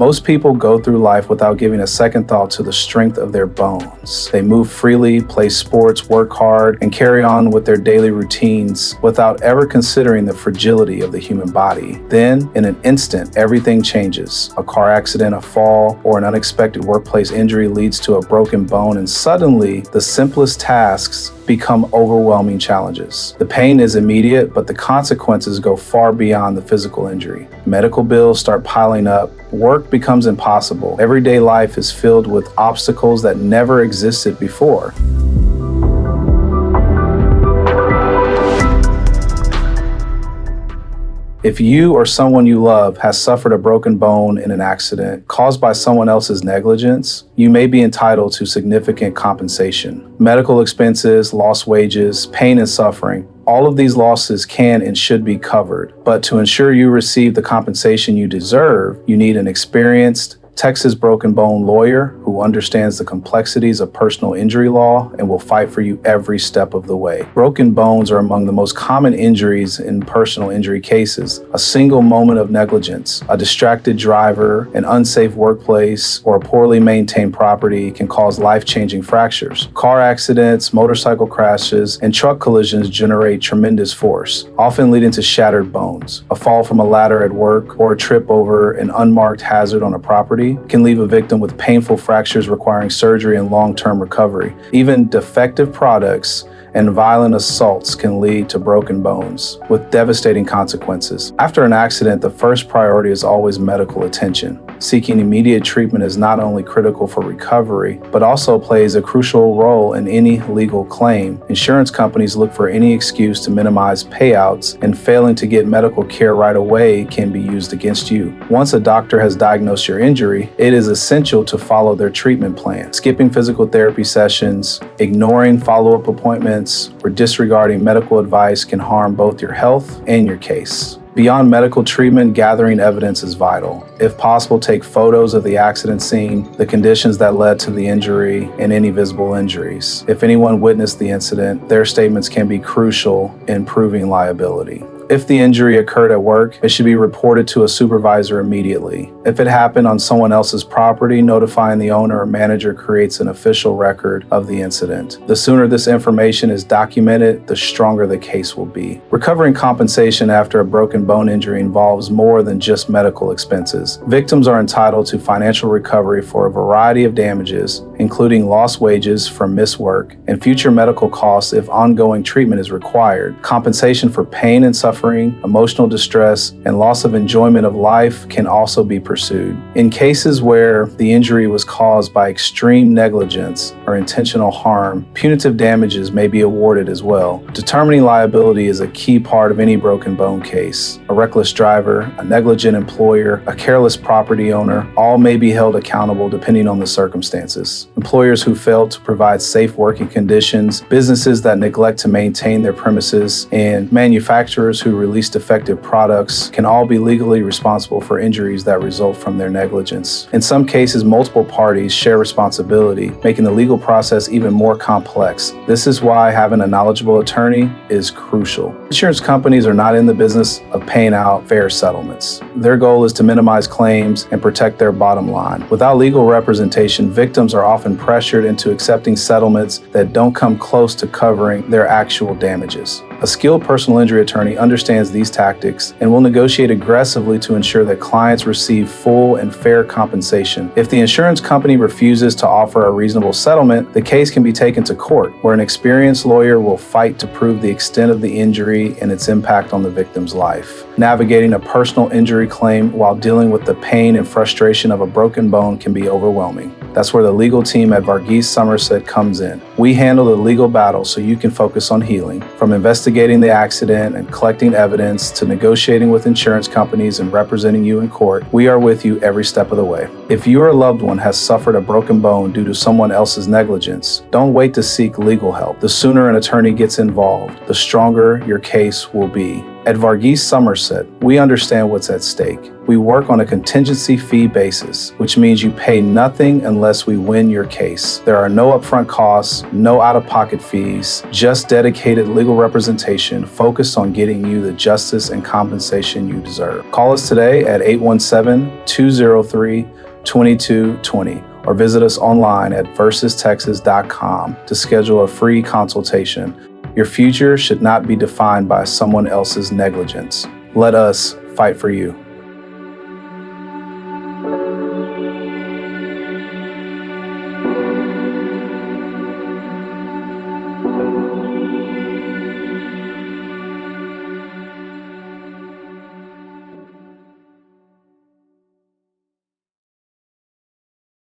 Most people go through life without giving a second thought to the strength of their bones. They move freely, play sports, work hard, and carry on with their daily routines without ever considering the fragility of the human body. Then, in an instant, everything changes. A car accident, a fall, or an unexpected workplace injury leads to a broken bone, and suddenly, the simplest tasks become overwhelming challenges. The pain is immediate, but the consequences go far beyond the physical injury. Medical bills start piling up. Work becomes impossible. Everyday life is filled with obstacles that never existed before. If you or someone you love has suffered a broken bone in an accident caused by someone else's negligence, you may be entitled to significant compensation. Medical expenses, lost wages, pain and suffering, all of these losses can and should be covered. But to ensure you receive the compensation you deserve, you need an experienced Texas broken bone lawyer who understands the complexities of personal injury law and will fight for you every step of the way. Broken bones are among the most common injuries in personal injury cases. A single moment of negligence, a distracted driver, an unsafe workplace, or a poorly maintained property can cause life-changing fractures. Car accidents, motorcycle crashes, and truck collisions generate tremendous force, often leading to shattered bones. A fall from a ladder at work or a trip over an unmarked hazard on a property can leave a victim with painful fractures requiring surgery and long-term recovery. Even defective products and violent assaults can lead to broken bones with devastating consequences. After an accident, the first priority is always medical attention. Seeking immediate treatment is not only critical for recovery, but also plays a crucial role in any legal claim. Insurance companies look for any excuse to minimize payouts, and failing to get medical care right away can be used against you. Once a doctor has diagnosed your injury, it is essential to follow their treatment plan. Skipping physical therapy sessions, ignoring follow-up appointments, or disregarding medical advice can harm both your health and your case. Beyond medical treatment, gathering evidence is vital. If possible, take photos of the accident scene, the conditions that led to the injury, and any visible injuries. If anyone witnessed the incident, their statements can be crucial in proving liability. If the injury occurred at work, it should be reported to a supervisor immediately. If it happened on someone else's property, notifying the owner or manager creates an official record of the incident. The sooner this information is documented, the stronger the case will be. Recovering compensation after a broken bone injury involves more than just medical expenses. Victims are entitled to financial recovery for a variety of damages, including lost wages from missed work and future medical costs if ongoing treatment is required. Compensation for pain and suffering, emotional distress, and loss of enjoyment of life can also be pursued. In cases where the injury was caused by extreme negligence or intentional harm, punitive damages may be awarded as well. Determining liability is a key part of any broken bone case. A reckless driver, a negligent employer, a careless property owner, all may be held accountable depending on the circumstances. Employers who fail to provide safe working conditions, businesses that neglect to maintain their premises, and manufacturers who release defective products can all be legally responsible for injuries that result from their negligence. In some cases, multiple parties share responsibility, making the legal process even more complex. This is why having a knowledgeable attorney is crucial. Insurance companies are not in the business of paying out fair settlements. Their goal is to minimize claims and protect their bottom line. Without legal representation, victims are often pressured into accepting settlements that don't come close to covering their actual damages. A skilled personal injury attorney understands these tactics and will negotiate aggressively to ensure that clients receive full and fair compensation. If the insurance company refuses to offer a reasonable settlement, the case can be taken to court, where an experienced lawyer will fight to prove the extent of the injury and its impact on the victim's life. Navigating a personal injury claim while dealing with the pain and frustration of a broken bone can be overwhelming. That's where the legal team at Varghese Summersett comes in. We handle the legal battle so you can focus on healing. From investigating the accident and collecting evidence to negotiating with insurance companies and representing you in court, we are with you every step of the way. If you or a loved one has suffered a broken bone due to someone else's negligence, don't wait to seek legal help. The sooner an attorney gets involved, the stronger your case will be. At Varghese Summersett, we understand what's at stake. We work on a contingency fee basis, which means you pay nothing unless we win your case. There are no upfront costs, no out-of-pocket fees, just dedicated legal representation focused on getting you the justice and compensation you deserve. Call us today at 817-203-2220 or visit us online at varghesetexas.com to schedule a free consultation. Your future should not be defined by someone else's negligence. Let us fight for you.